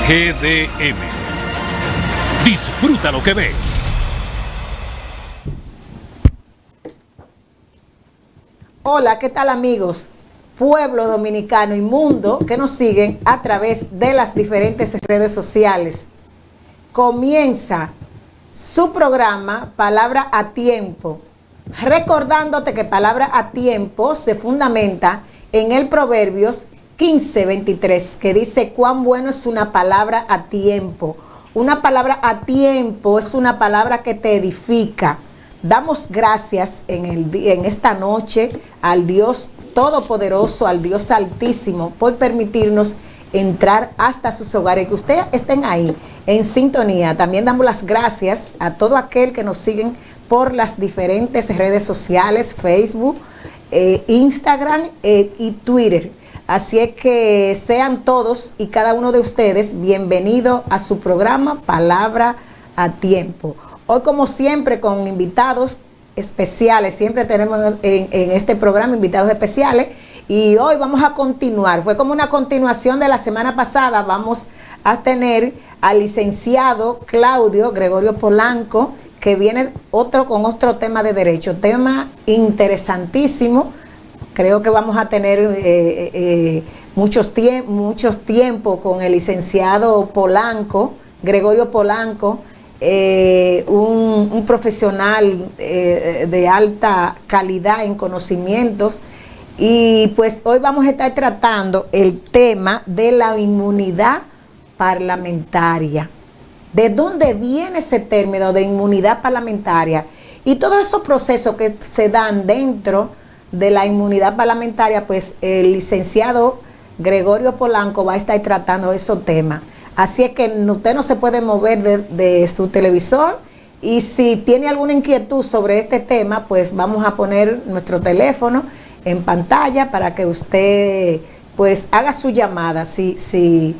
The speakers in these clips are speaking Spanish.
GDM. Disfruta lo que ves. Hola, ¿qué tal amigos? Pueblo dominicano y mundo que nos siguen a través de las diferentes redes sociales. Comienza su programa Palabra a Tiempo, recordándote que Palabra a Tiempo se fundamenta en el Proverbios 15:23, que dice: cuán bueno es una palabra a tiempo. Una palabra a tiempo es una palabra que te edifica. Damos gracias en esta noche al Dios Todopoderoso, al Dios Altísimo, por permitirnos entrar hasta sus hogares, que ustedes estén ahí en sintonía. También damos las gracias a todo aquel que nos siguen por las diferentes redes sociales, Facebook, Instagram y Twitter. Así es que sean todos y cada uno de ustedes bienvenidos a su programa Palabra a Tiempo. Hoy, como siempre, con invitados especiales. Siempre tenemos en este programa invitados especiales. Y hoy vamos a continuar. Fue como una continuación de la semana pasada. Vamos a tener al licenciado Claudio Gregorio Polanco, que viene con otro tema de derecho. Tema interesantísimo. Creo que vamos a tener muchos tiempos con el licenciado Polanco, Gregorio Polanco, un profesional de alta calidad en conocimientos. Y pues hoy vamos a estar tratando el tema de la inmunidad parlamentaria. ¿De dónde viene ese término de inmunidad parlamentaria? Y todos esos procesos que se dan dentro de la inmunidad parlamentaria, pues el licenciado Gregorio Polanco va a estar tratando esos temas. Así es que usted no se puede mover de su televisor, y si tiene alguna inquietud sobre este tema, pues vamos a poner nuestro teléfono en pantalla para que usted pues haga su llamada si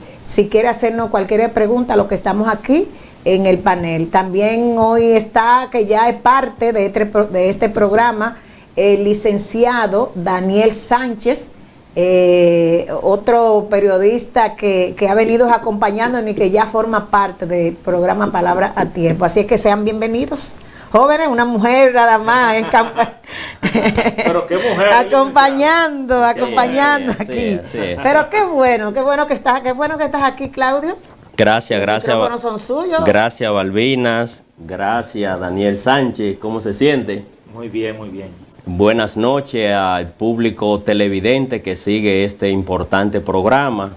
quiere hacernos cualquier pregunta a lo que estamos aquí en el panel. También hoy está, que ya es parte de este programa, el licenciado Daniel Sánchez, otro periodista que ha venido acompañándonos y que ya forma parte del programa Palabra a Tiempo. Así es que sean bienvenidos, jóvenes, una mujer nada más en pero qué mujer acompañando sí, aquí. Sí. Pero qué bueno que estás aquí, Claudio. Gracias. Los micrófonos son suyos. Gracias, Balbinas. Gracias, Daniel Sánchez. ¿Cómo se siente? Muy bien, muy bien. Buenas noches al público televidente que sigue este importante programa.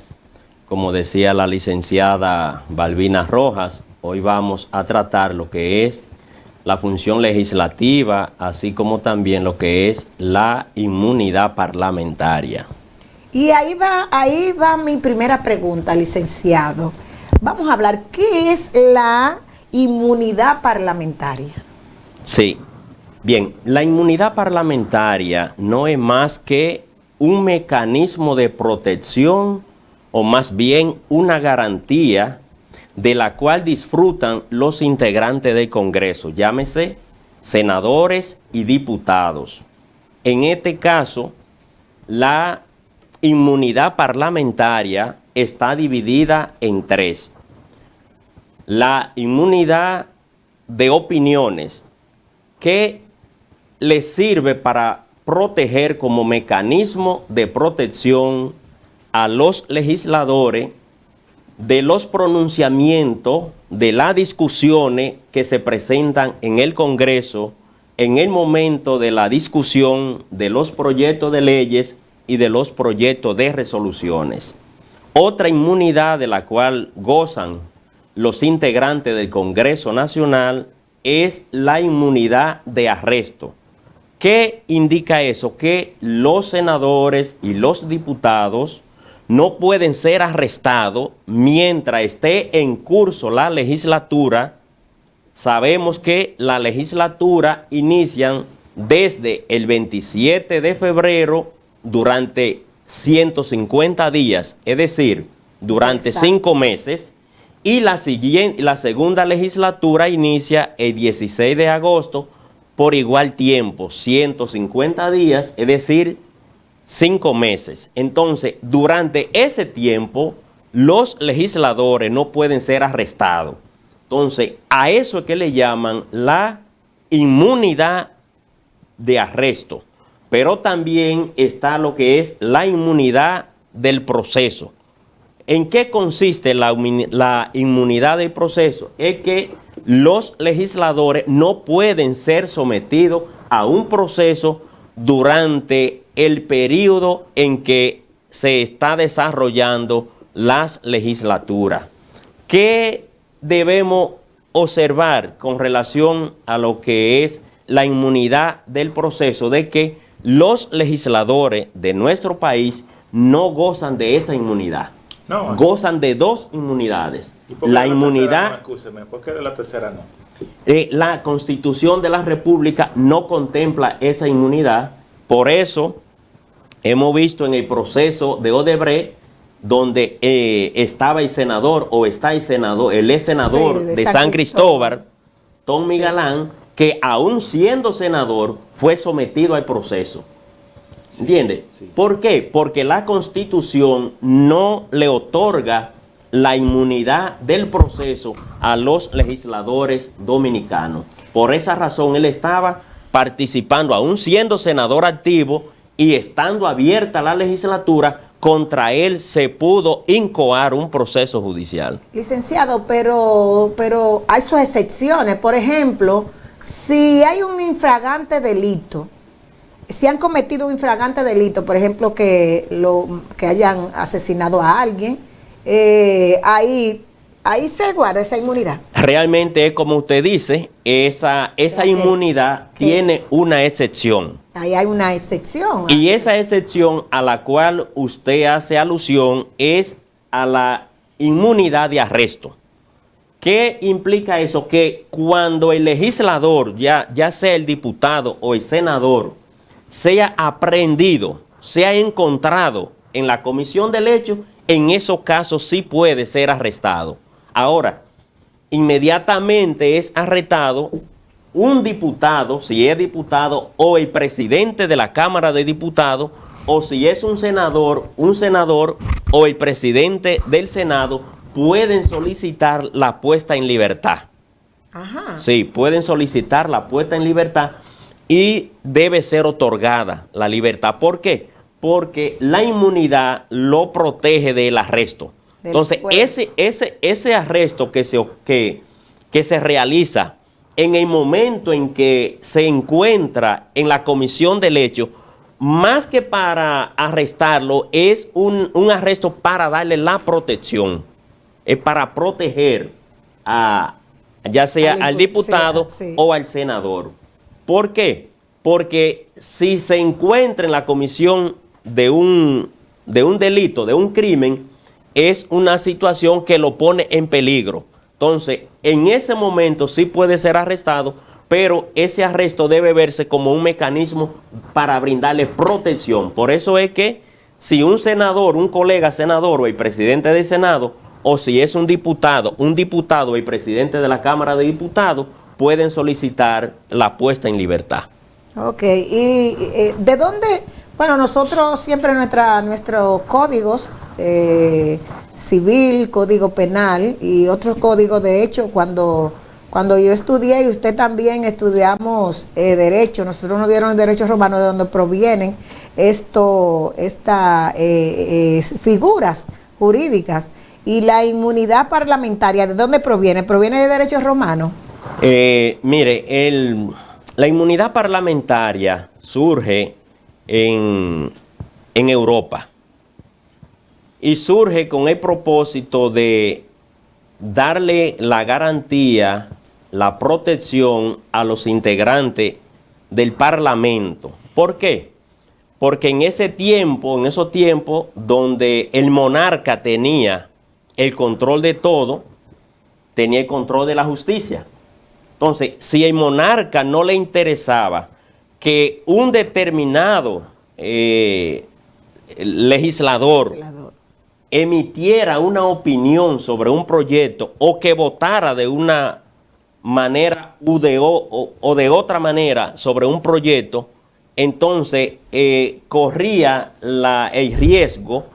Como decía la licenciada Balbina Rojas, hoy vamos a tratar lo que es la función legislativa, así como también lo que es la inmunidad parlamentaria. Y ahí va mi primera pregunta, licenciado. Vamos a hablar, ¿qué es la inmunidad parlamentaria? Sí. Bien, la inmunidad parlamentaria no es más que un mecanismo de protección, o más bien una garantía de la cual disfrutan los integrantes del Congreso, llámese senadores y diputados. En este caso, la inmunidad parlamentaria está dividida en tres. La inmunidad de opiniones, que le sirve para proteger como mecanismo de protección a los legisladores de los pronunciamientos, de las discusiones que se presentan en el Congreso en el momento de la discusión de los proyectos de leyes y de los proyectos de resoluciones. Otra inmunidad de la cual gozan los integrantes del Congreso Nacional es la inmunidad de arresto. ¿Qué indica eso? Que los senadores y los diputados no pueden ser arrestados mientras esté en curso la legislatura. Sabemos que la legislatura inician desde el 27 de febrero durante 150 días, es decir, durante Exacto. 5 meses, y la segunda legislatura inicia el 16 de agosto por igual tiempo, 150 días, es decir, 5 meses. Entonces, durante ese tiempo, los legisladores no pueden ser arrestados. Entonces, a eso es que le llaman la inmunidad de arresto. Pero también está lo que es la inmunidad del proceso. ¿En qué consiste la inmunidad del proceso? Es que los legisladores no pueden ser sometidos a un proceso durante el periodo en que se está desarrollando las legislaturas. ¿Qué debemos observar con relación a lo que es la inmunidad del proceso? De que los legisladores de nuestro país no gozan de esa inmunidad. No, gozan de dos inmunidades. ¿Y por qué la inmunidad? No, escúcheme, ¿por qué la tercera no? La Constitución de la República no contempla esa inmunidad. Por eso hemos visto en el proceso de Odebrecht, donde estaba el senador, o está el senador, el ex senador sí, de San Cristóbal, Tommy Galán, que aún siendo senador fue sometido al proceso. ¿Entiende? Sí. ¿Por qué? Porque la Constitución no le otorga la inmunidad del proceso a los legisladores dominicanos. Por esa razón él estaba participando, aún siendo senador activo y estando abierta la legislatura, contra él se pudo incoar un proceso judicial. Licenciado, pero hay sus excepciones. Por ejemplo, si hay un infragante delito, si han cometido un infragante delito, por ejemplo, que hayan asesinado a alguien, ahí se guarda esa inmunidad. Realmente es como usted dice, esa inmunidad tiene una excepción. Ahí hay una excepción. Y esa excepción a la cual usted hace alusión es a la inmunidad de arresto. ¿Qué implica eso? Que cuando el legislador, ya sea el diputado o el senador, sea aprehendido, sea encontrado en la comisión del hecho, en esos casos sí puede ser arrestado. Ahora, inmediatamente es arrestado un diputado, si es diputado, o el presidente de la Cámara de Diputados, o si es un senador o el presidente del Senado, pueden solicitar la puesta en libertad. Ajá. Sí, pueden solicitar la puesta en libertad y debe ser otorgada la libertad. ¿Por qué? Porque la inmunidad lo protege del arresto. Entonces, ese arresto que se realiza en el momento en que se encuentra en la comisión del hecho, más que para arrestarlo, es un arresto para darle la protección. Es para proteger ya sea al diputado o al senador. ¿Por qué? Porque si se encuentra en la comisión de un delito, de un crimen, es una situación que lo pone en peligro. Entonces, en ese momento sí puede ser arrestado, pero ese arresto debe verse como un mecanismo para brindarle protección. Por eso es que si un senador, un colega senador o el presidente del Senado, o si es un diputado o el presidente de la Cámara de Diputados, pueden solicitar la puesta en libertad. Ok, ¿y de dónde? Bueno, nosotros siempre nuestros códigos civil, código penal y otros códigos, de hecho, cuando yo estudié y usted también estudiamos derecho, nosotros nos dieron el derecho romano, de donde provienen estas figuras jurídicas. Y la inmunidad parlamentaria, ¿de dónde proviene? ¿Proviene de derecho romano? Mire, la inmunidad parlamentaria surge en Europa y surge con el propósito de darle la garantía, la protección a los integrantes del Parlamento. ¿Por qué? Porque en esos tiempos donde el monarca tenía el control de todo, tenía el control de la justicia. Entonces, si el monarca no le interesaba que un determinado legislador emitiera una opinión sobre un proyecto o que votara de una manera o de otra manera sobre un proyecto, entonces corría el riesgo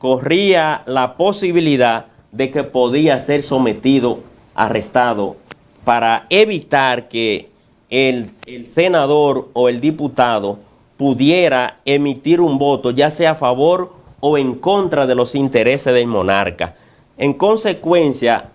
corría la posibilidad de que podía ser sometido, arrestado, para evitar que el senador o el diputado pudiera emitir un voto, ya sea a favor o en contra de los intereses del monarca. En consecuencia,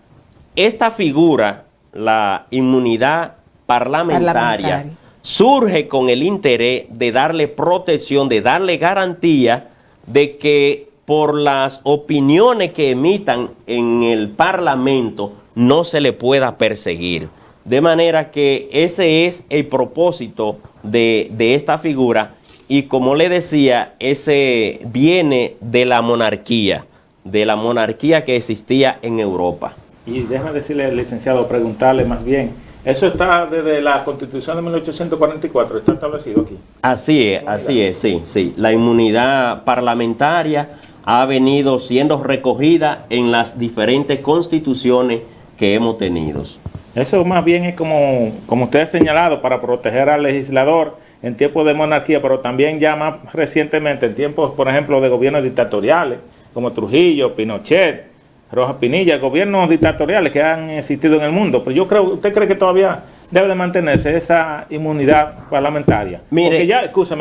esta figura, la inmunidad parlamentaria, surge con el interés de darle protección, de darle garantía de que por las opiniones que emitan en el Parlamento no se le pueda perseguir. De manera que ese es el propósito de esta figura, y como le decía, ese viene de la monarquía que existía en Europa. Y déjame decirle, licenciado, preguntarle más bien, ¿eso está desde la Constitución de 1844? ¿Está establecido aquí? Así es, sí. La inmunidad parlamentaria ha venido siendo recogida en las diferentes constituciones que hemos tenido. Eso más bien es como usted ha señalado, para proteger al legislador en tiempos de monarquía, pero también ya más recientemente en tiempos, por ejemplo, de gobiernos dictatoriales, como Trujillo, Pinochet, Rojas Pinilla, gobiernos dictatoriales que han existido en el mundo. Pero ¿usted cree que todavía debe de mantenerse esa inmunidad parlamentaria? Mire,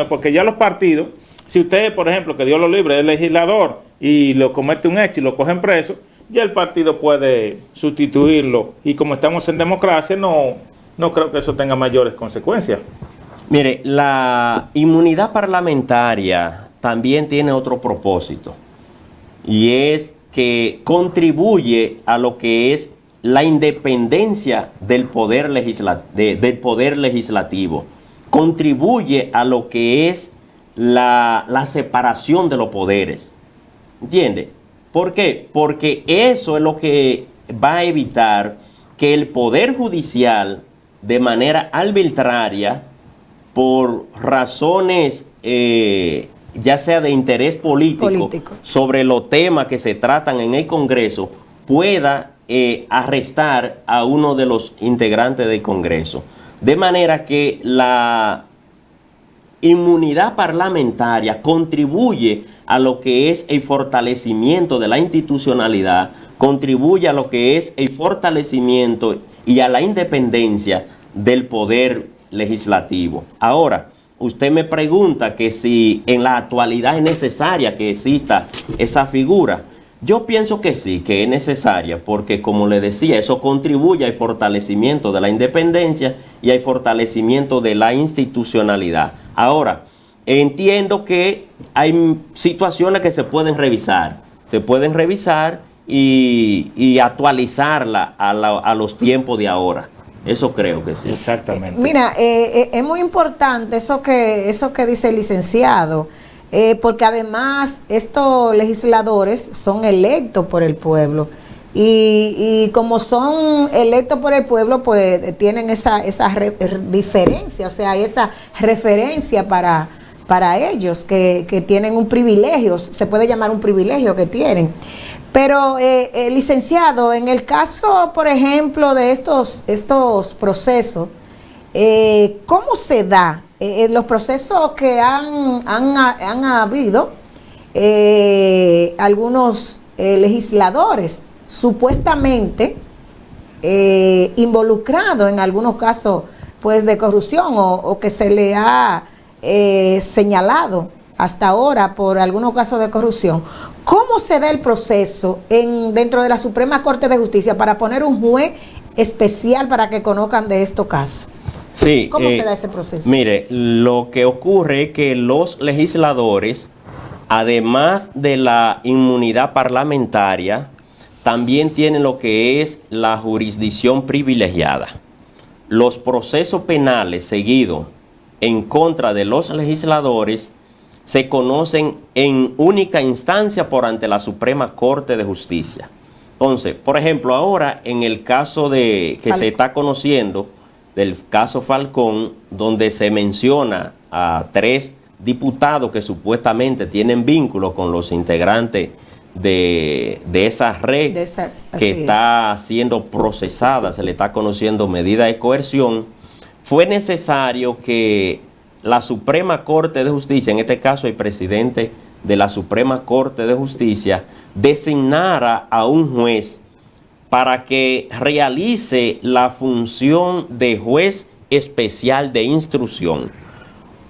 porque ya los partidos, si usted, por ejemplo, que Dios lo libre, es legislador y lo comete un hecho y lo cogen preso, ya el partido puede sustituirlo, y como estamos en democracia, no creo que eso tenga mayores consecuencias. Mire, la inmunidad parlamentaria también tiene otro propósito, y es que contribuye a lo que es la independencia del poder legislativo, contribuye a lo que es la separación de los poderes. ¿Entiende? ¿Por qué? Porque eso es lo que va a evitar que el Poder Judicial, de manera arbitraria, por razones ya sea de interés político sobre los temas que se tratan en el Congreso, pueda arrestar a uno de los integrantes del Congreso. De manera que la inmunidad parlamentaria contribuye a lo que es el fortalecimiento de la institucionalidad, contribuye a lo que es el fortalecimiento y a la independencia del poder legislativo. Ahora, usted me pregunta que si en la actualidad es necesaria que exista esa figura. Yo pienso que sí, que es necesaria, porque como le decía, eso contribuye al fortalecimiento de la independencia y al fortalecimiento de la institucionalidad. Ahora, entiendo que hay situaciones que se pueden revisar y actualizarla a los tiempos de ahora. Eso creo que sí. Exactamente. Mira, es muy importante eso que dice el licenciado, porque además estos legisladores son electos por el pueblo, y como son electos por el pueblo, pues tienen esa diferencia, o sea, esa referencia para ellos, que tienen un privilegio, se puede llamar un privilegio que tienen. Pero, licenciado, en el caso, por ejemplo, de estos procesos, ¿cómo se da? Los procesos que han habido, algunos legisladores supuestamente involucrados en algunos casos pues de corrupción, o que se le ha señalado hasta ahora por algunos casos de corrupción. ¿Cómo se da el proceso dentro de la Suprema Corte de Justicia para poner un juez especial para que conozcan de estos casos? Sí, ¿cómo se da ese proceso? Mire, lo que ocurre es que los legisladores, además de la inmunidad parlamentaria, también tienen lo que es la jurisdicción privilegiada. Los procesos penales seguidos en contra de los legisladores se conocen en única instancia por ante la Suprema Corte de Justicia. Entonces, por ejemplo, ahora en el caso que se está conociendo, del caso Falcón, donde se menciona a 3 diputados que supuestamente tienen vínculo con los integrantes de esa red que está siendo procesada, se le está conociendo medida de coerción, fue necesario que la Suprema Corte de Justicia, en este caso el presidente de la Suprema Corte de Justicia designara a un juez para que realice la función de juez especial de instrucción.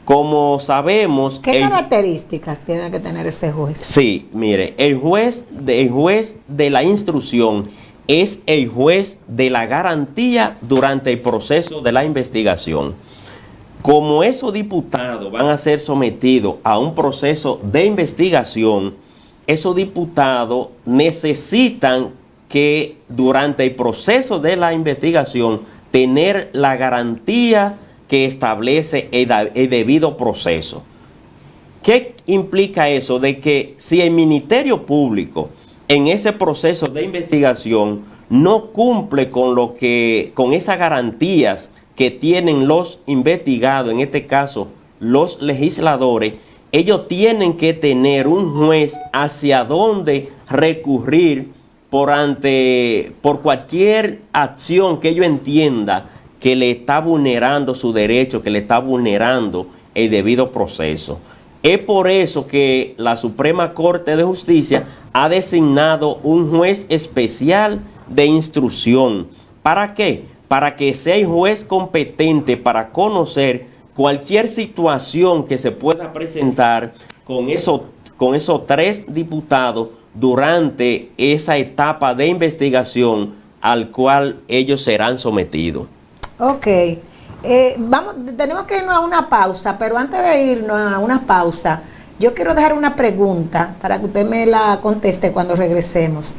Como sabemos... ¿Qué características tiene que tener ese juez? Sí, mire, el juez de la instrucción es el juez de la garantía durante el proceso de la investigación. Como esos diputados van a ser sometidos a un proceso de investigación, esos diputados necesitan que durante el proceso de la investigación tener la garantía que establece el debido proceso. ¿Qué implica eso? De que si el Ministerio Público en ese proceso de investigación no cumple con esas garantías que tienen los investigados, en este caso los legisladores, ellos tienen que tener un juez hacia donde recurrir por cualquier acción que ellos entiendan que le está vulnerando su derecho, que le está vulnerando el debido proceso. Es por eso que la Suprema Corte de Justicia ha designado un juez especial de instrucción. ¿Para qué? Para que sea el juez competente para conocer cualquier situación que se pueda presentar con esos 3 diputados durante esa etapa de investigación al cual ellos serán sometidos. Ok, tenemos que irnos a una pausa, pero antes de irnos a una pausa, yo quiero dejar una pregunta para que usted me la conteste cuando regresemos.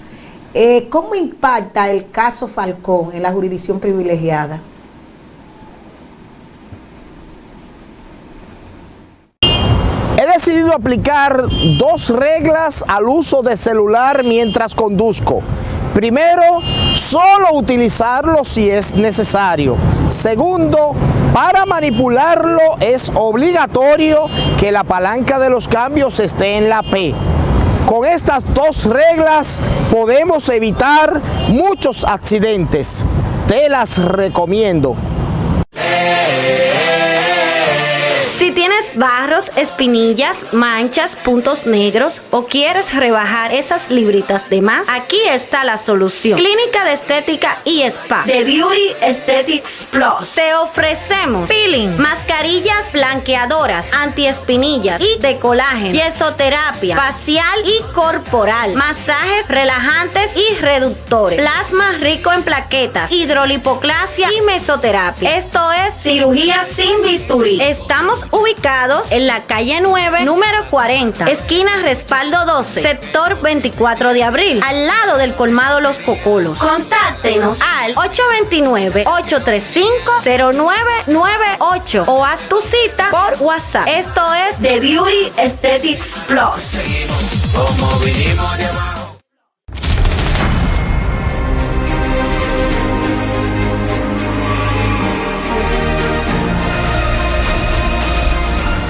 ¿Cómo impacta el caso Falcón en la jurisdicción privilegiada? He decidido aplicar 2 reglas al uso de celular mientras conduzco. Primero, solo utilizarlo si es necesario. Segundo, para manipularlo es obligatorio que la palanca de los cambios esté en la P. Con estas 2 reglas podemos evitar muchos accidentes. Te las recomiendo. Si tienes barros, espinillas, manchas, puntos negros o quieres rebajar esas libritas de más, aquí está la solución. Clínica de Estética y Spa de Beauty Aesthetics Plus. Te ofrecemos peeling, mascarillas blanqueadoras, antiespinillas y de colágeno, yesoterapia facial y corporal, masajes relajantes y reductores, plasma rico en plaquetas, hidrolipoclasia y mesoterapia. Esto es cirugía sin bisturí. Estamos ubicados en la calle 9, número 40, esquina Respaldo 12, sector 24 de abril, al lado del colmado Los Cocolos. Contáctenos al 829-835-0998 o haz tu cita por WhatsApp. Esto es The Beauty Aesthetics Plus. Seguimos como vinimos de abajo.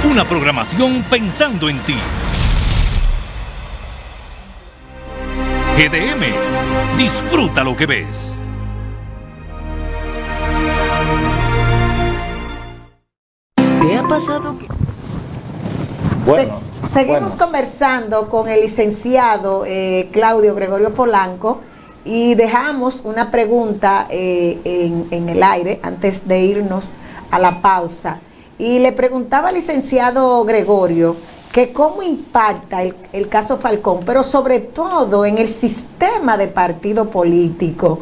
Una programación pensando en ti. GDM, disfruta lo que ves. ¿Qué ha pasado? Bueno, Seguimos conversando con el licenciado Claudio Gregorio Polanco y dejamos una pregunta en el aire antes de irnos a la pausa. Y le preguntaba al licenciado Gregorio que cómo impacta el caso Falcón, pero sobre todo en el sistema de partido político.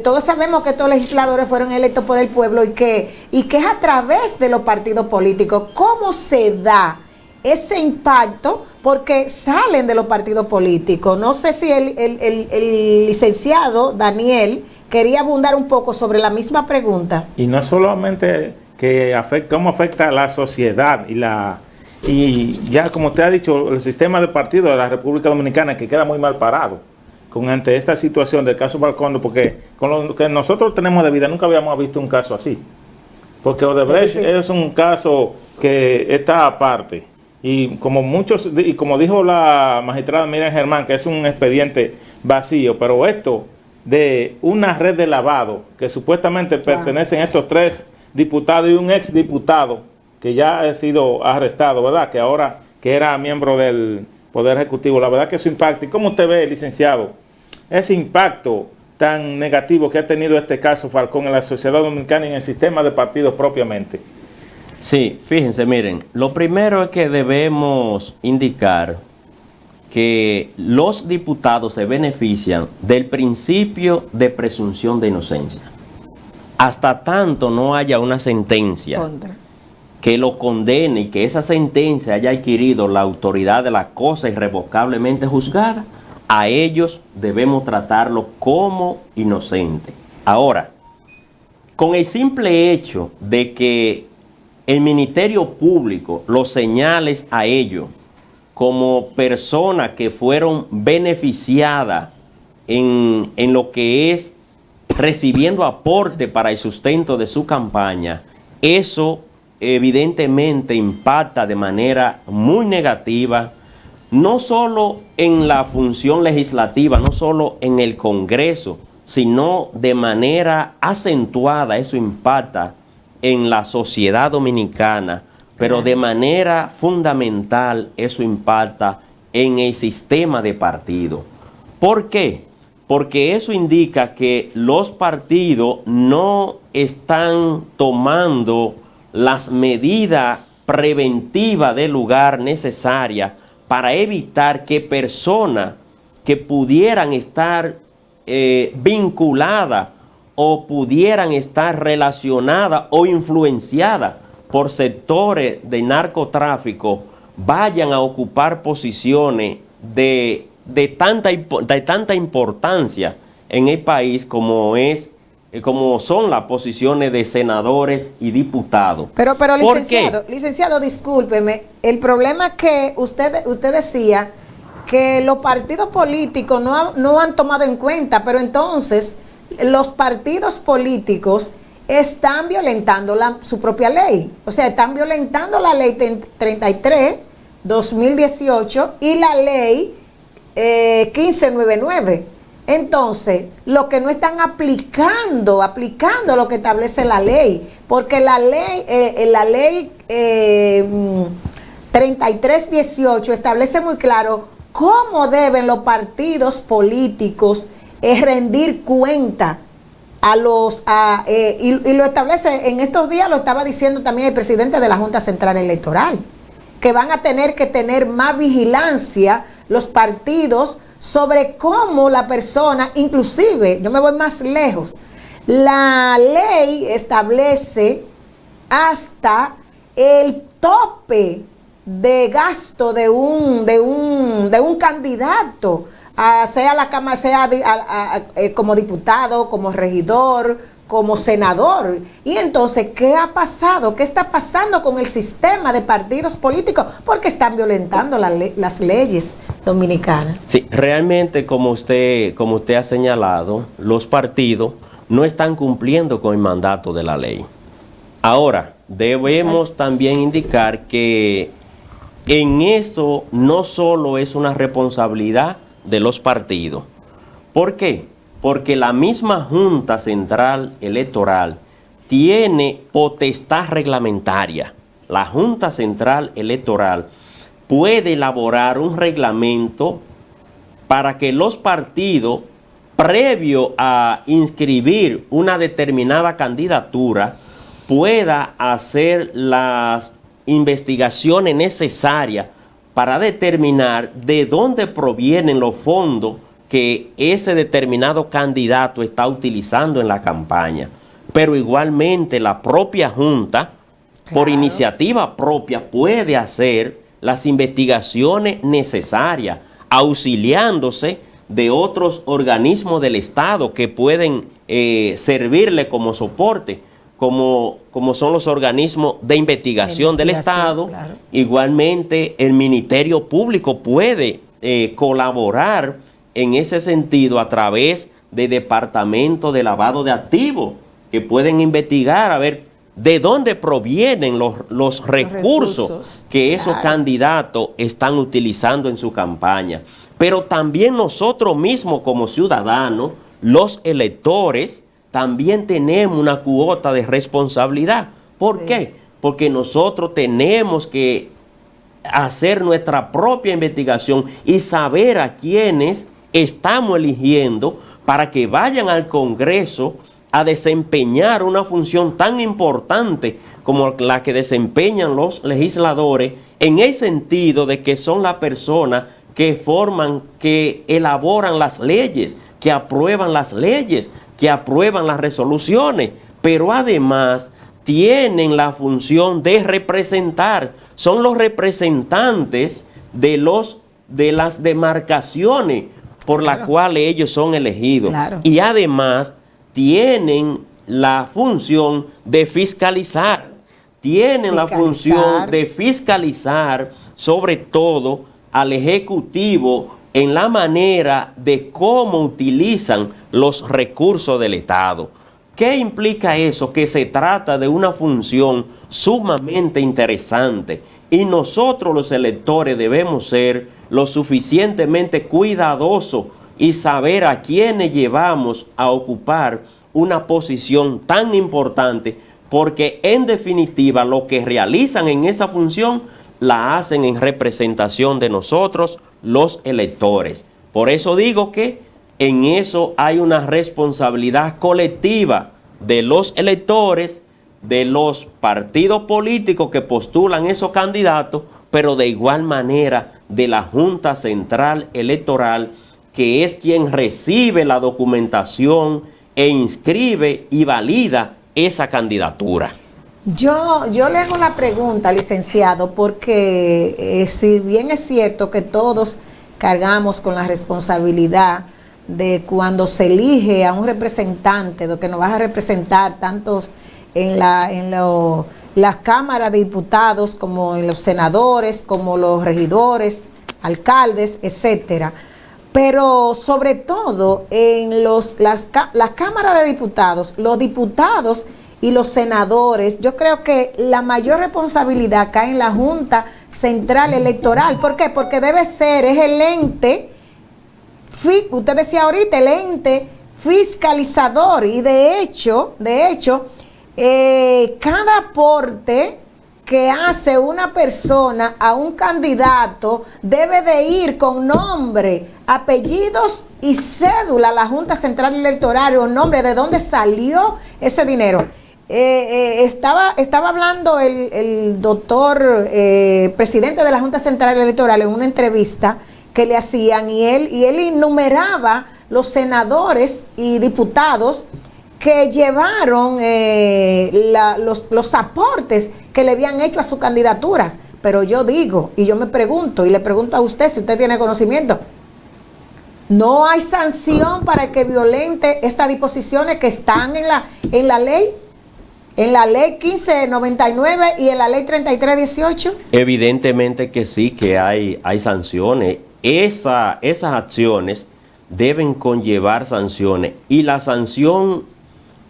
Todos sabemos que estos legisladores fueron electos por el pueblo y que es a través de los partidos políticos. ¿Cómo se da ese impacto? Porque salen de los partidos políticos. No sé si el licenciado Daniel quería abundar un poco sobre la misma pregunta. Y no solamente cómo afecta a la sociedad y ya como usted ha dicho, el sistema de partido de la República Dominicana, que queda muy mal parado ante esta situación del caso Falcón, porque con lo que nosotros tenemos de vida nunca habíamos visto un caso así, porque Odebrecht es un caso que está aparte y como dijo la magistrada Miriam Germán, que es un expediente vacío, pero esto de una red de lavado que supuestamente pertenecen a estos 3 diputados y un exdiputado que ya ha sido arrestado, ¿verdad? Que ahora que era miembro del Poder Ejecutivo. La verdad que su impacto, y cómo usted ve, licenciado, ese impacto tan negativo que ha tenido este caso Falcón en la sociedad dominicana y en el sistema de partidos propiamente. Sí, fíjense, miren, lo primero es que debemos indicar que los diputados se benefician del principio de presunción de inocencia. Hasta tanto no haya una sentencia que lo condene y que esa sentencia haya adquirido la autoridad de la cosa irrevocablemente juzgada, a ellos debemos tratarlo como inocente. Ahora, con el simple hecho de que el Ministerio Público los señales a ellos como personas que fueron beneficiadas en lo que es recibiendo aporte para el sustento de su campaña, eso evidentemente impacta de manera muy negativa, no solo en la función legislativa, no solo en el Congreso, sino de manera acentuada. Eso impacta en la sociedad dominicana, pero de manera fundamental eso impacta en el sistema de partido. ¿Por qué? Porque eso indica que los partidos no están tomando las medidas preventivas del lugar necesarias para evitar que personas que pudieran estar vinculadas o pudieran estar relacionadas o influenciadas por sectores de narcotráfico vayan a ocupar posiciones de tanta importancia en el país como son las posiciones de senadores y diputados. Pero licenciado, discúlpeme, el problema es que usted decía que los partidos políticos no han tomado en cuenta, pero entonces los partidos políticos están violentando su propia ley. O sea, están violentando la ley 33/2018 y la ley 1599. Entonces, lo que no están aplicando lo que establece la ley, porque la ley 33/18 establece muy claro cómo deben los partidos políticos rendir cuenta y lo establece, en estos días lo estaba diciendo también el presidente de la Junta Central Electoral, que van a tener que tener más vigilancia los partidos sobre cómo la persona, inclusive, yo me voy más lejos, la ley establece hasta el tope de gasto de un candidato, sea la Cámara, sea como diputado, como regidor, como senador. Y entonces, ¿qué ha pasado? ¿Qué está pasando con el sistema de partidos políticos? Porque están violentando las leyes dominicanas. Sí, realmente, como usted ha señalado, los partidos no están cumpliendo con el mandato de la ley. Ahora, debemos también indicar que en eso no solo es una responsabilidad de los partidos. ¿Por qué? Porque la misma Junta Central Electoral tiene potestad reglamentaria. La Junta Central Electoral puede elaborar un reglamento para que los partidos, previo a inscribir una determinada candidatura, pueda hacer las investigaciones necesarias para determinar de dónde provienen los fondos que ese determinado candidato está utilizando en la campaña. Pero igualmente la propia Junta, por iniciativa propia, puede hacer las investigaciones necesarias, auxiliándose de otros organismos del Estado que pueden servirle como soporte, como son los organismos de investigación del Estado. Claro. Igualmente el Ministerio Público puede colaborar en ese sentido a través de departamentos de lavado de activos que pueden investigar a ver de dónde provienen los recursos que esos candidatos están utilizando en su campaña. Pero también nosotros mismos como ciudadanos, los electores, también tenemos una cuota de responsabilidad. ¿Por qué? Porque nosotros tenemos que hacer nuestra propia investigación y saber a quiénes estamos eligiendo para que vayan al Congreso a desempeñar una función tan importante como la que desempeñan los legisladores, en el sentido de que son las personas que forman, que elaboran las leyes, que aprueban las leyes, que aprueban las resoluciones, pero además tienen la función de representar, son los representantes de las demarcaciones por las cuales ellos son elegidos. Claro. Y además tienen la función de fiscalizar, tienen la función de fiscalizar sobre todo al Ejecutivo en la manera de cómo utilizan los recursos del Estado. ¿Qué implica eso? Que se trata de una función sumamente interesante y nosotros los electores debemos ser lo suficientemente cuidadosos y saber a quiénes llevamos a ocupar una posición tan importante, porque en definitiva lo que realizan en esa función la hacen en representación de nosotros los electores. Por eso digo que en eso hay una responsabilidad colectiva de los electores, de los partidos políticos que postulan esos candidatos, pero de igual manera de la Junta Central Electoral, que es quien recibe la documentación e inscribe y valida esa candidatura. Yo le hago la pregunta, licenciado, porque si bien es cierto que todos cargamos con la responsabilidad de cuando se elige a un representante, de que nos vas a representar tantos en las cámaras de diputados, como en los senadores, como los regidores, alcaldes, etcétera. Pero sobre todo en las cámaras de diputados, los diputados y los senadores, yo creo que la mayor responsabilidad cae en la Junta Central Electoral. ¿Por qué? Porque es el ente, usted decía ahorita, el ente fiscalizador, y de hecho, cada aporte que hace una persona a un candidato debe de ir con nombre, apellidos y cédula a la Junta Central Electoral, o nombre de dónde salió ese dinero. Estaba hablando el doctor, presidente de la Junta Central Electoral, en una entrevista que le hacían, y él enumeraba los senadores y diputados que llevaron los aportes que le habían hecho a sus candidaturas. Pero yo digo, y yo me pregunto, y le pregunto a usted si usted tiene conocimiento, ¿no hay sanción para el que violente estas disposiciones que están en la ley? ¿En la ley 1599 y en la ley 3318? Evidentemente que sí, que hay sanciones. Esas acciones deben conllevar sanciones, y la sanción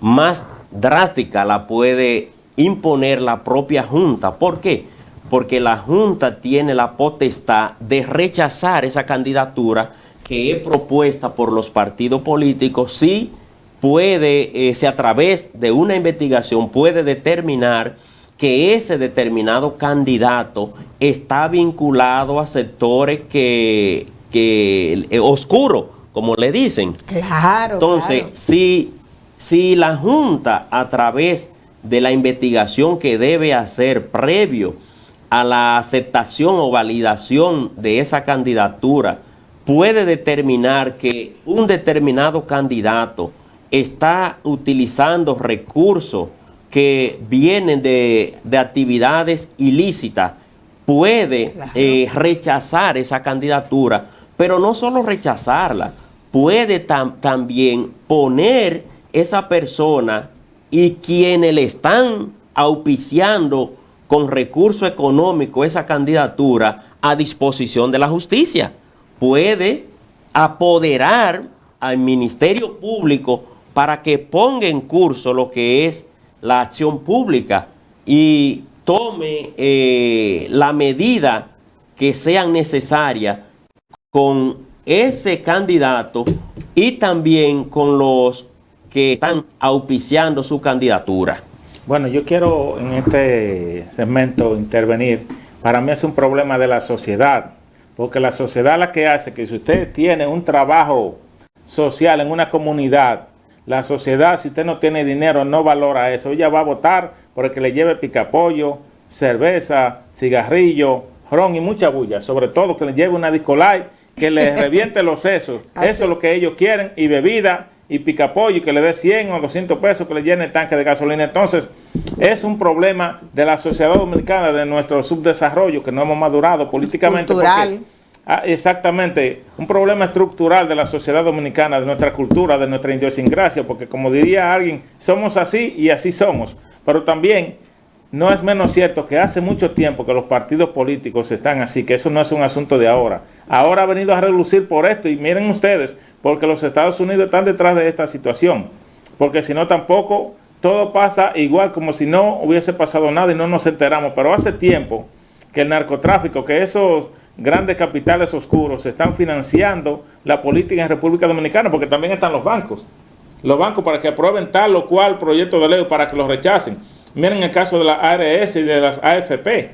más drástica la puede imponer la propia Junta. ¿Por qué? Porque la Junta tiene la potestad de rechazar esa candidatura que es propuesta por los partidos políticos, si puede, si a través de una investigación puede determinar que ese determinado candidato está vinculado a sectores que oscuros, como le dicen. Claro. Entonces, claro. Si la Junta, a través de la investigación que debe hacer previo a la aceptación o validación de esa candidatura, puede determinar que un determinado candidato está utilizando recursos que vienen de actividades ilícitas, puede rechazar esa candidatura, pero no solo rechazarla, puede también poner esa persona y quienes le están auspiciando con recurso económico esa candidatura a disposición de la justicia. Puede apoderar al Ministerio Público para que ponga en curso lo que es la acción pública y tome la medida que sean necesarias con ese candidato y también con los que están auspiciando su candidatura. Bueno, yo quiero en este segmento intervenir para mí es un problema de la sociedad, porque la sociedad la que hace que si usted tiene un trabajo social en una comunidad, la sociedad, si usted no tiene dinero, no valora eso. Ella va a votar por el que le lleve picapollo, cerveza, cigarrillo, ron y mucha bulla, sobre todo que le lleve una Discolay, que le reviente los sesos. Eso es lo que ellos quieren, y bebida y picapollo, que le dé 100 o 200 pesos, que le llene el tanque de gasolina. Entonces, es un problema de la sociedad dominicana, de nuestro subdesarrollo, que no hemos madurado políticamente. Cultural. Exactamente, un problema estructural de la sociedad dominicana, de nuestra cultura, de nuestra idiosincrasia, porque como diría alguien, somos así y así somos. Pero también no es menos cierto que hace mucho tiempo que los partidos políticos están así, que eso no es un asunto de ahora. Ahora ha venido a relucir por esto, y miren ustedes, porque los Estados Unidos están detrás de esta situación, porque si no tampoco todo pasa igual, como si no hubiese pasado nada y no nos enteramos. Pero hace tiempo que el narcotráfico, que esos grandes capitales oscuros están financiando la política en República Dominicana, porque también están los bancos para que aprueben tal o cual proyecto de ley, para que lo rechacen. Miren el caso de la ARS y de las AFP,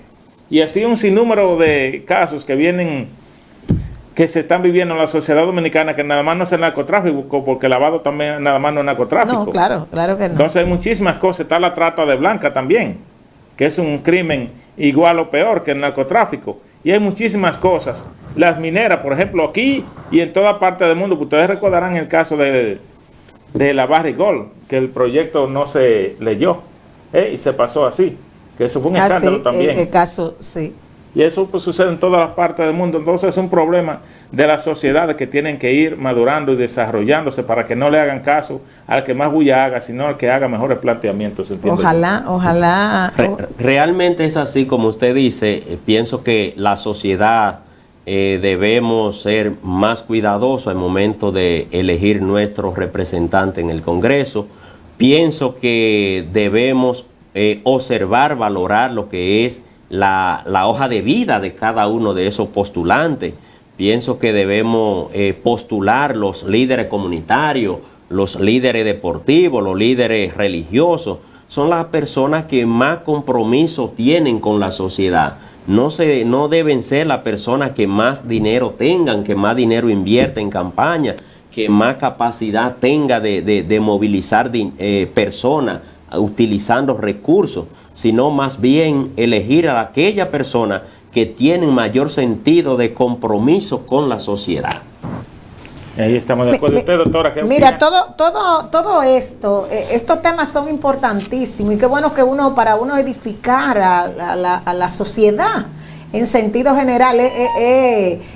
y así un sinnúmero de casos que se están viviendo en la sociedad dominicana, que nada más no es el narcotráfico, porque lavado también nada más no es narcotráfico. No, claro que no. Entonces hay muchísimas cosas. Está la trata de blanca también, que es un crimen igual o peor que el narcotráfico. Y hay muchísimas cosas. Las mineras, por ejemplo, aquí y en toda parte del mundo, que ustedes recordarán el caso de la Barrick Gold, que el proyecto no se leyó, y se pasó así, que eso fue un escándalo también. El caso, sí. Y eso pues sucede en todas las partes del mundo. Entonces es un problema de las sociedades que tienen que ir madurando y desarrollándose, para que no le hagan caso al que más bulla haga, sino al que haga mejores planteamientos. Ojalá. Realmente es así como usted dice. Pienso que la sociedad debemos ser más cuidadosos al momento de elegir nuestros representantes en el Congreso. Pienso que debemos observar, valorar lo que es la hoja de vida de cada uno de esos postulantes. Pienso que debemos postular los líderes comunitarios, los líderes deportivos, los líderes religiosos. Son las personas que más compromiso tienen con la sociedad. No deben ser las personas que más dinero tengan, que más dinero invierten en campaña, que más capacidad tenga de movilizar personas utilizando recursos, sino más bien elegir a aquella persona que tienen mayor sentido de compromiso con la sociedad. Ahí estamos de acuerdo. ¿Usted, doctora, qué opina? Mira, todo esto, estos temas son importantísimos, y qué bueno que para uno edificar a la sociedad en sentido general.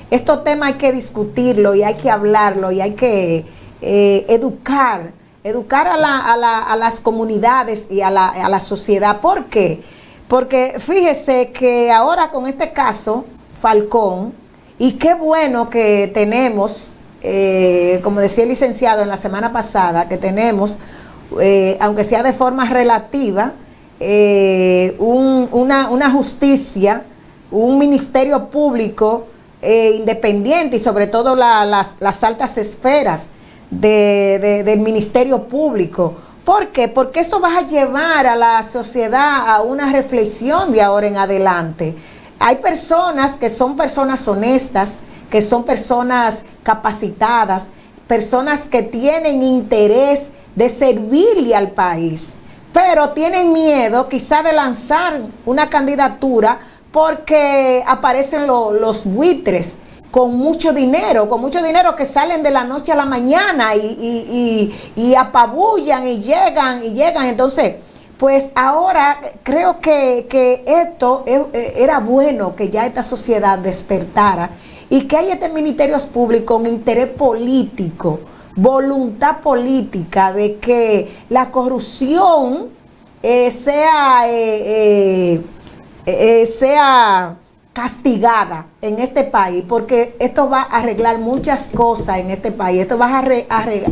Estos temas hay que discutirlo y hay que hablarlo y hay que educar a las comunidades y a la sociedad. ¿Por qué? Porque fíjese que ahora con este caso Falcón, y qué bueno que tenemos, como decía el licenciado en la semana pasada, que tenemos, aunque sea de forma relativa, una justicia, un ministerio público independiente, y sobre todo las altas esferas del ministerio público. ¿Por qué? Porque eso va a llevar a la sociedad a una reflexión de ahora en adelante. Hay personas que son personas honestas, que son personas capacitadas, personas que tienen interés de servirle al país, pero tienen miedo quizá de lanzar una candidatura porque aparecen los buitres con mucho dinero que salen de la noche a la mañana y apabullan y llegan. Entonces, pues ahora creo que esto era bueno que ya esta sociedad despertara y que haya este ministerios públicos con interés político, voluntad política de que la corrupción sea castigada en este país, porque esto va a arreglar muchas cosas en este país. Esto va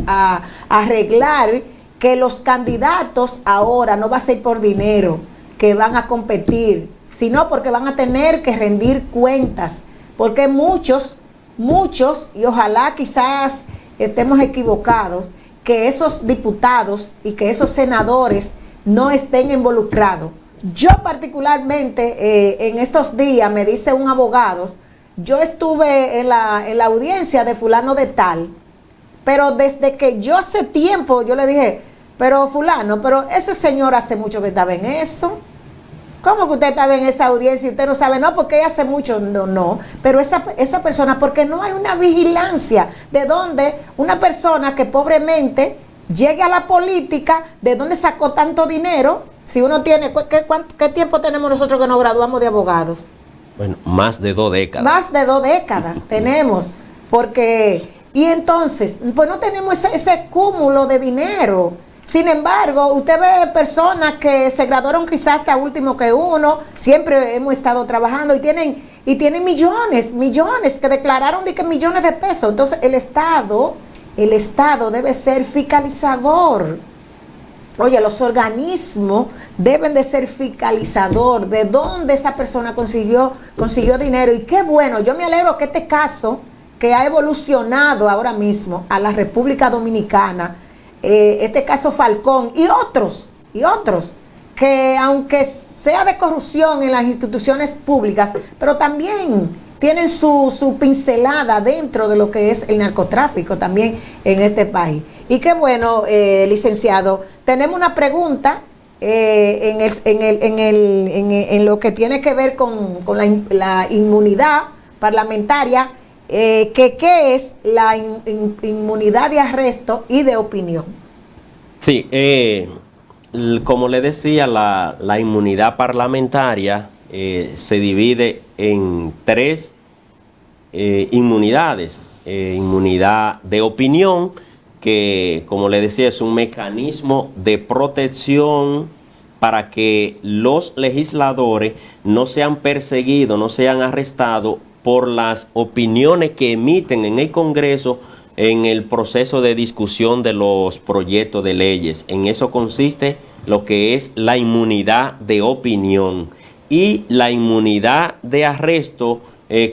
a arreglar que los candidatos ahora no va a ser por dinero que van a competir, sino porque van a tener que rendir cuentas, porque muchos, y ojalá quizás estemos equivocados, que esos diputados y que esos senadores no estén involucrados, Yo particularmente, en estos días, me dice un abogado, yo estuve en la audiencia de fulano de tal, pero desde que yo hace tiempo, yo le dije, pero fulano, pero ese señor hace mucho que estaba en eso. ¿Cómo que usted estaba en esa audiencia y usted no sabe? No, porque ella hace mucho. No. Pero esa persona, porque no hay una vigilancia de donde una persona que pobremente llegue a la política, de dónde sacó tanto dinero, si uno tiene, ¿qué tiempo tenemos nosotros que nos graduamos de abogados? Bueno, más de 2 décadas. Más de 2 décadas tenemos, porque, y entonces, pues no tenemos ese cúmulo de dinero. Sin embargo, usted ve personas que se graduaron quizás hasta último que uno, siempre hemos estado trabajando y tienen millones que declararon de que millones de pesos. Entonces, el Estado debe ser fiscalizador. Oye, los organismos deben de ser fiscalizador de dónde esa persona consiguió dinero. Y qué bueno, yo me alegro que este caso, que ha evolucionado ahora mismo a la República Dominicana, este caso Falcón y otros, que aunque sea de corrupción en las instituciones públicas, pero también tienen su pincelada dentro de lo que es el narcotráfico también en este país. Y qué bueno, licenciado, tenemos una pregunta en lo que tiene que ver con la inmunidad parlamentaria, ¿qué es la inmunidad de arresto y de opinión? Sí, como le decía, la inmunidad parlamentaria se divide en 3 inmunidades. Inmunidad de opinión, que como le decía es un mecanismo de protección para que los legisladores no sean perseguidos, no sean arrestados por las opiniones que emiten en el Congreso en el proceso de discusión de los proyectos de leyes. En eso consiste lo que es la inmunidad de opinión. Y la inmunidad de arresto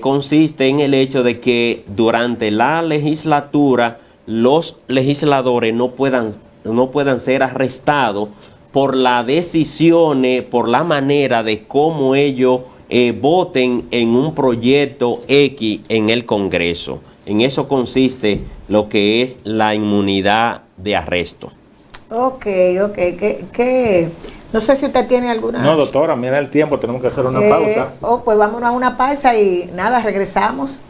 consiste en el hecho de que durante la legislatura los legisladores no puedan ser arrestados por las decisiones, por la manera de cómo ellos voten en un proyecto X en el Congreso. En eso consiste lo que es la inmunidad de arresto. Ok. No sé si usted tiene alguna... No, doctora, mira el tiempo, tenemos que hacer una pausa. Pues vámonos a una pausa y nada, regresamos.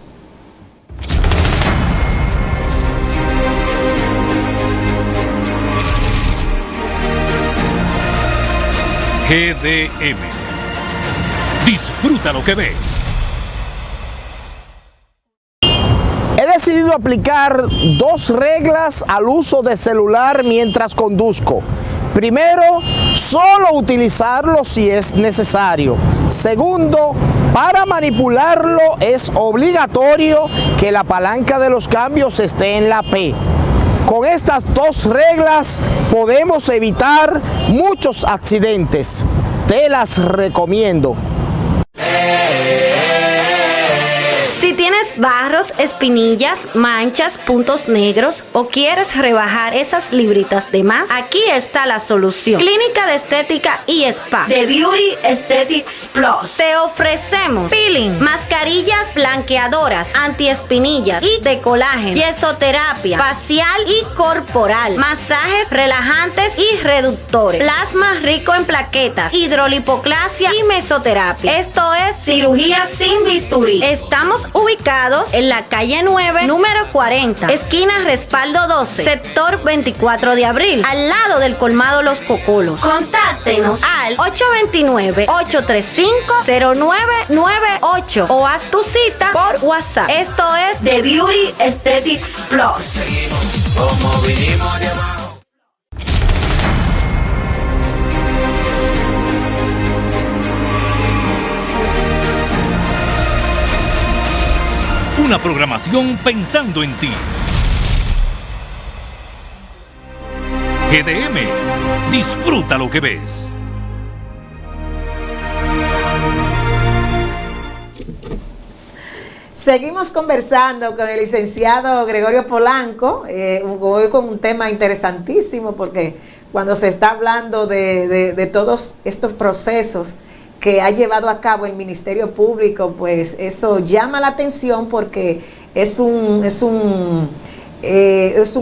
GDM. Disfruta lo que ves. He decidido aplicar 2 reglas al uso de celular mientras conduzco. Primero, solo utilizarlo si es necesario. Segundo, para manipularlo es obligatorio que la palanca de los cambios esté en la P. Con estas 2 reglas podemos evitar muchos accidentes. Te las recomiendo. Si tienes barros, espinillas, manchas, puntos negros o quieres rebajar esas libritas de más, aquí está la solución. Clínica de Estética y Spa de Beauty Aesthetics Plus. Te ofrecemos peeling, mascarillas blanqueadoras, antiespinillas y de colágeno, yesoterapia facial y corporal, masajes relajantes y reductores, plasma rico en plaquetas, hidrolipoclasia y mesoterapia. Esto es cirugía sin bisturí. Estamos ubicados en la calle 9, número 40, esquina Respaldo 12, sector 24 de abril, al lado del colmado Los Cocolos. Contáctenos al 829-835-0998 o haz tu cita por WhatsApp. Esto es The Beauty Aesthetics Plus. Seguimos como vinimos de abajo. Una programación pensando en ti. GDM. Disfruta lo que ves. Seguimos conversando con el licenciado Gregorio Polanco, hoy con un tema interesantísimo porque cuando se está hablando de todos estos procesos que ha llevado a cabo el Ministerio Público, pues eso llama la atención porque es un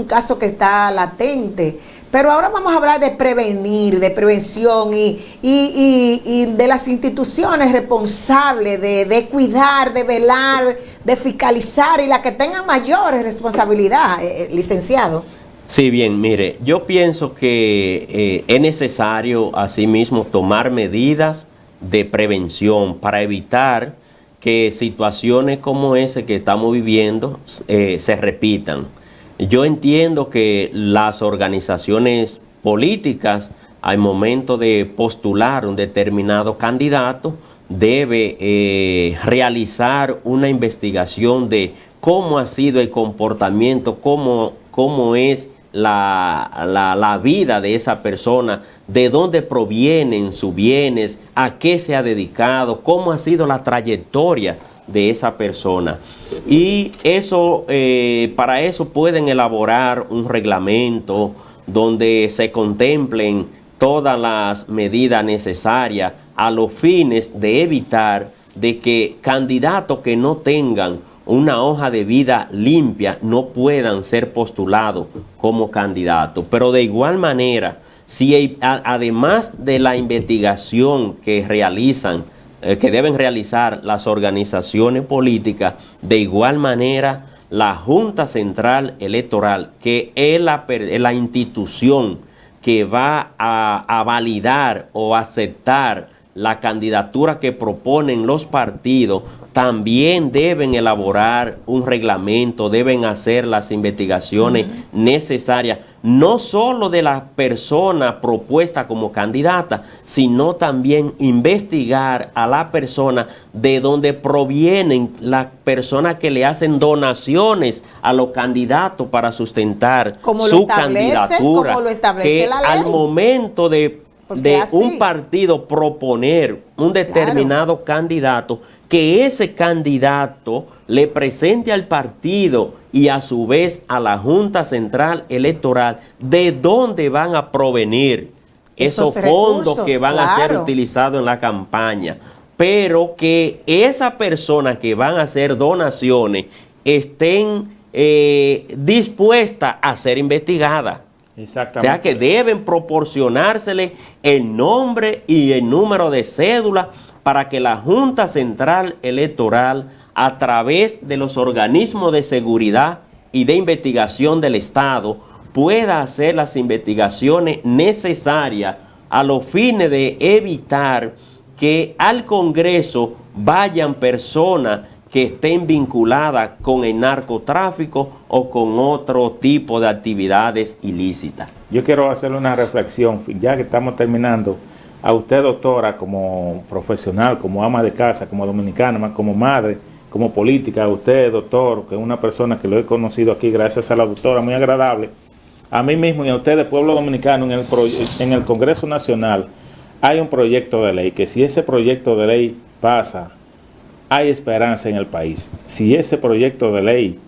caso que está latente. Pero ahora vamos a hablar de prevenir, de prevención y de las instituciones responsables de cuidar, de velar, de fiscalizar y las que tengan mayores responsabilidades, licenciado. Sí, bien, mire, yo pienso que es necesario asimismo tomar medidas de prevención para evitar que situaciones como esa que estamos viviendo se repitan. Yo entiendo que las organizaciones políticas al momento de postular un determinado candidato debe realizar una investigación de cómo ha sido el comportamiento, cómo es la vida de esa persona, de dónde provienen sus bienes, a qué se ha dedicado, cómo ha sido la trayectoria de esa persona. Y eso, para eso pueden elaborar un reglamento donde se contemplen todas las medidas necesarias a los fines de evitar de que candidatos que no tengan una hoja de vida limpia no puedan ser postulados como candidatos. Pero de igual manera, si además de la investigación que realizan, que deben realizar las organizaciones políticas, de igual manera la Junta Central Electoral, que es la institución que va a validar o aceptar la candidatura que proponen los partidos, también deben elaborar un reglamento, deben hacer las investigaciones necesarias, no solo de la persona propuesta como candidata, sino también investigar a la persona de donde provienen las personas que le hacen donaciones a los candidatos para sustentar su candidatura, como lo establece que la ley. Al momento de un partido proponer un determinado candidato, que ese candidato le presente al partido y a su vez a la Junta Central Electoral de dónde van a provenir esos fondos que van a ser utilizados en la campaña, pero que esa persona que van a hacer donaciones estén dispuestas a ser investigadas. Exactamente. O sea que deben proporcionársele el nombre y el número de cédula para que la Junta Central Electoral, a través de los organismos de seguridad y de investigación del Estado, pueda hacer las investigaciones necesarias a los fines de evitar que al Congreso vayan personas que estén vinculadas con el narcotráfico o con otro tipo de actividades ilícitas. Yo quiero hacerle una reflexión, ya que estamos terminando. A usted, doctora, como profesional, como ama de casa, como dominicana, como madre, como política, a usted, doctor, que es una persona que lo he conocido aquí gracias a la doctora, muy agradable, a mí mismo y a ustedes, pueblo dominicano, en el Congreso Nacional hay un proyecto de ley, que si ese proyecto de ley pasa, hay esperanza en el país. Si ese proyecto de ley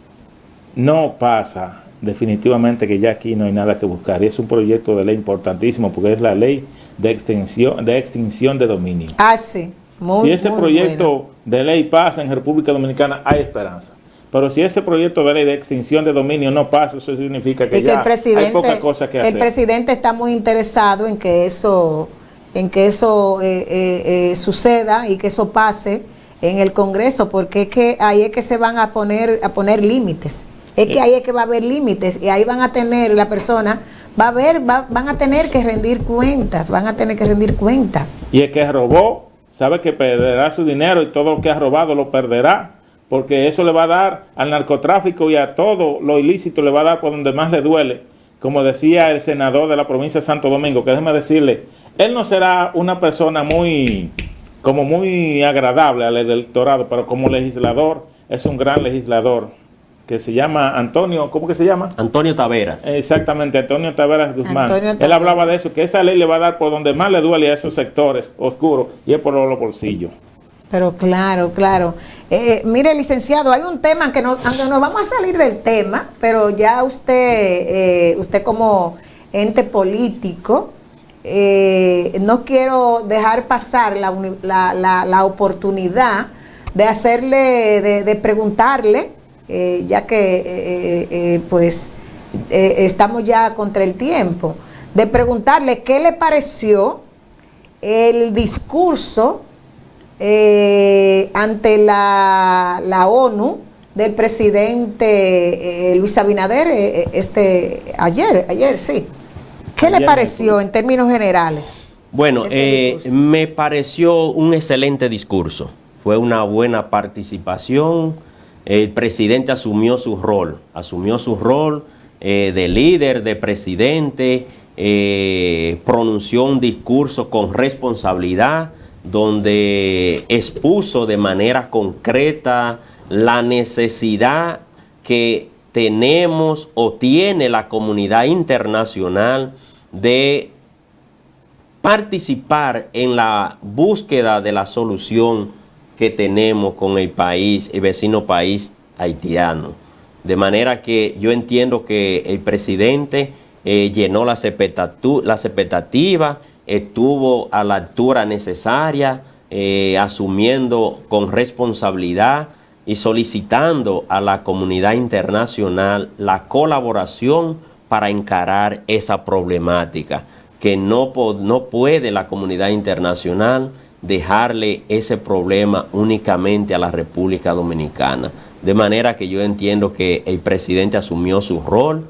no pasa, definitivamente que ya aquí no hay nada que buscar. Y es un proyecto de ley importantísimo porque es la ley de extinción de dominio. Ah, sí. Si ese proyecto de ley pasa en República Dominicana, hay esperanza. Pero si ese proyecto de ley de extinción de dominio no pasa, eso significa que ya hay poca cosa que hacer. El presidente está muy interesado en que eso suceda y que eso pase en el Congreso, porque es que ahí es que se van a poner límites. Es que ahí es que va a haber límites y ahí van a tener, la persona van a tener que rendir cuentas, Y el que robó, sabe que perderá su dinero y todo lo que ha robado lo perderá, porque eso le va a dar al narcotráfico y a todo lo ilícito, le va a dar por donde más le duele. Como decía el senador de la provincia de Santo Domingo, que déjeme decirle, él no será una persona muy agradable al electorado, pero como legislador es un gran legislador, que se llama Antonio, ¿cómo que se llama? Antonio Taveras. Exactamente, Antonio Taveras Guzmán. Él hablaba de eso, que esa ley le va a dar por donde más le duele a esos sectores oscuros, y es por los bolsillos. Pero claro. Mire, licenciado, hay un tema aunque nos vamos a salir del tema, pero ya usted como ente político. No quiero dejar pasar la oportunidad de hacerle, de preguntarle, ya que pues estamos ya contra el tiempo, de preguntarle qué le pareció el discurso ante la ONU del presidente Luis Abinader ayer, sí. ¿Qué le pareció en términos generales? Bueno, me pareció un excelente discurso. Fue una buena participación. El presidente asumió su rol de líder, de presidente, pronunció un discurso con responsabilidad, donde expuso de manera concreta la necesidad que tenemos o tiene la comunidad internacional de participar en la búsqueda de la solución que tenemos con el vecino país haitiano. De manera que yo entiendo que el presidente llenó las expectativas, estuvo a la altura necesaria, asumiendo con responsabilidad y solicitando a la comunidad internacional la colaboración para encarar esa problemática, que no puede la comunidad internacional dejarle ese problema únicamente a la República Dominicana. De manera que yo entiendo que el presidente asumió su rol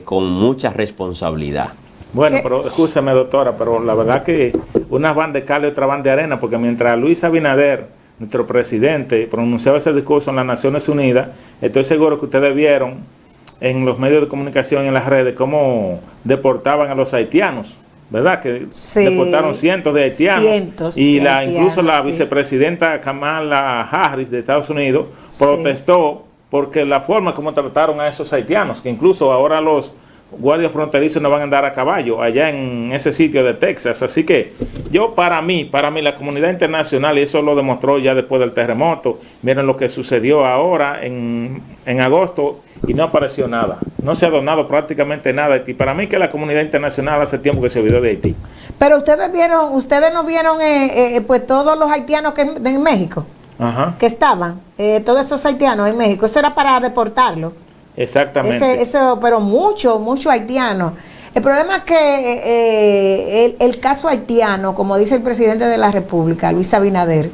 con mucha responsabilidad. Bueno, pero escúchame, doctora, pero la verdad que unas van de cal y otras van de arena, porque mientras Luis Abinader, nuestro presidente, pronunciaba ese discurso en las Naciones Unidas, estoy seguro que ustedes vieron en los medios de comunicación y en las redes cómo deportaban a los haitianos, ¿verdad? Que sí, deportaron cientos de haitianos. Incluso la sí, vicepresidenta Kamala Harris de Estados Unidos sí, protestó porque la forma como trataron a esos haitianos, que incluso ahora los guardias fronterizos no van a andar a caballo allá en ese sitio de Texas. Así que yo, para mí, la comunidad internacional, y eso lo demostró ya después del terremoto, miren lo que sucedió ahora en agosto, y no apareció nada, no se ha donado prácticamente nada a Haití. Para mí que la comunidad internacional hace tiempo que se olvidó de Haití. Pero ustedes no vieron pues todos los haitianos que en México, ajá, que estaban, todos esos haitianos en México, eso era para deportarlos. Exactamente. Pero mucho haitiano. El problema es que el caso haitiano, como dice el presidente de la República, Luis Abinader,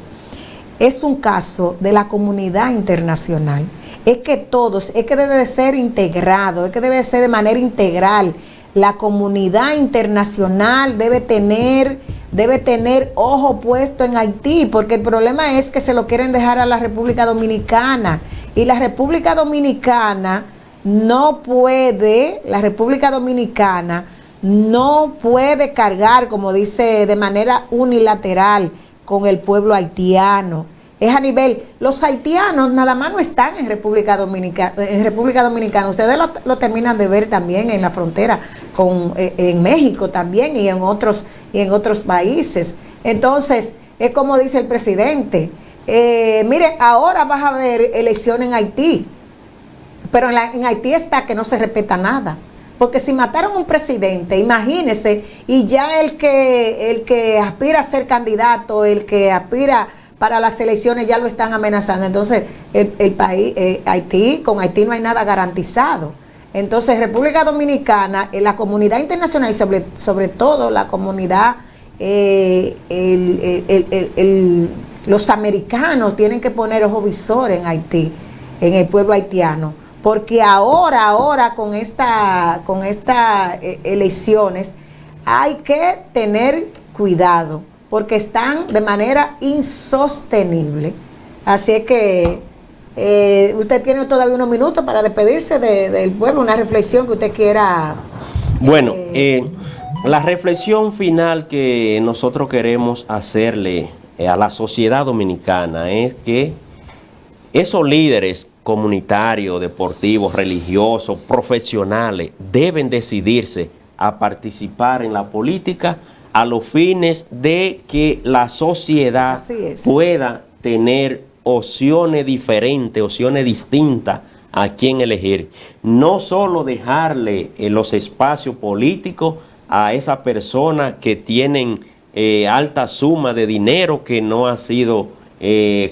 es un caso de la comunidad internacional. Es que debe de ser integrado, es que debe de ser de manera integral. La comunidad internacional debe tener ojo puesto en Haití, porque el problema es que se lo quieren dejar a la República Dominicana, y la República Dominicana no puede cargar, como dice, de manera unilateral con el pueblo haitiano. Es a nivel, los haitianos nada más no están en República Dominicana, ustedes lo terminan de ver también en la frontera en México también y en otros países. Entonces, es como dice el presidente, mire, ahora vas a ver elecciones en Haití, pero en Haití está que no se respeta nada. Porque si mataron a un presidente, imagínese, y ya el que aspira a ser candidato, el que aspira para las elecciones, ya lo están amenazando. Entonces, el país, con Haití no hay nada garantizado. Entonces, República Dominicana, la comunidad internacional y sobre todo la comunidad, los americanos tienen que poner ojo visor en Haití, en el pueblo haitiano. Porque ahora con estas elecciones hay que tener cuidado, porque están de manera insostenible. Así es que usted tiene todavía unos minutos para despedirse del pueblo, una reflexión que usted quiera. Bueno, la reflexión final que nosotros queremos hacerle a la sociedad dominicana es que esos líderes comunitarios, deportivos, religiosos, profesionales, deben decidirse a participar en la política a los fines de que la sociedad pueda tener opciones diferentes, opciones distintas a quién elegir. No solo dejarle los espacios políticos a esa persona que tienen alta suma de dinero que no ha sido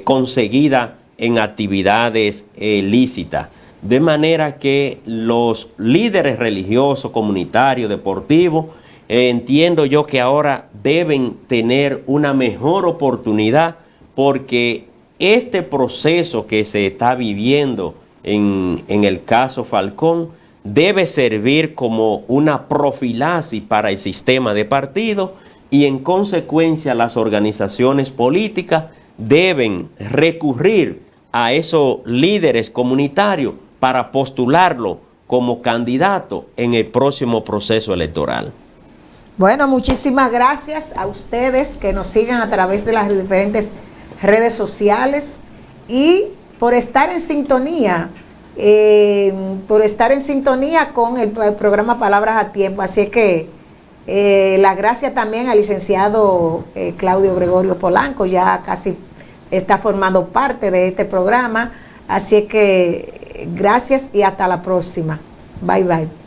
conseguida en actividades lícitas. De manera que los líderes religiosos, comunitarios, deportivos, entiendo yo que ahora deben tener una mejor oportunidad, porque este proceso que se está viviendo en el caso Falcón debe servir como una profilaxis para el sistema de partidos, y en consecuencia las organizaciones políticas deben recurrir a esos líderes comunitarios para postularlo como candidato en el próximo proceso electoral. Bueno, muchísimas gracias a ustedes que nos siguen a través de las diferentes redes sociales y por estar en sintonía, con el programa Palabras a Tiempo. Así que la gracia también al licenciado Claudio Gregorio Polanco, ya casi está formando parte de este programa. Así que gracias y hasta la próxima. Bye bye.